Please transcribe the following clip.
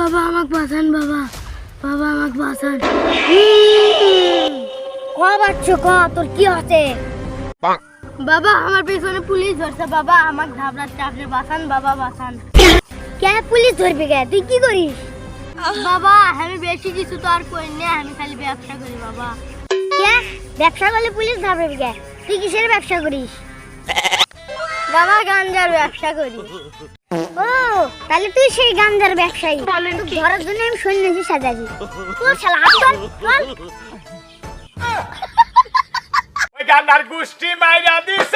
বাবা আমাকে বাঁচান বাবা, বাবা আমাকে বাঁচান। ক বাচ্চু ক, তোর কি হচ্ছে? বাবা আমার পেছনে পুলিশ ধরছে, বাবা আমাকে ধাবড়াচ্ছে, আপনি বাঁচান বাবা বাঁচান। কে পুলিশ ধরবে কে? তুই কি করিস? বাবা আমি বেশি কিছু তো আর করি না, আমি খালি ব্যবসা করি বাবা। কে ব্যবসা করলে পুলিশ ধরবে কে? তুই কিসের ব্যবসা করিস? বাবা গাঞ্জার ব্যবসা করি। ও তাহলে তুই সেই গান্ধার ব্যবসায়ী। ধরার জন্য আমি সন্ন্যাসী সাজাবি। তোর শালা হাত ধর, চল। ওই গান্ধার গোষ্ঠী মাইরা দিছে।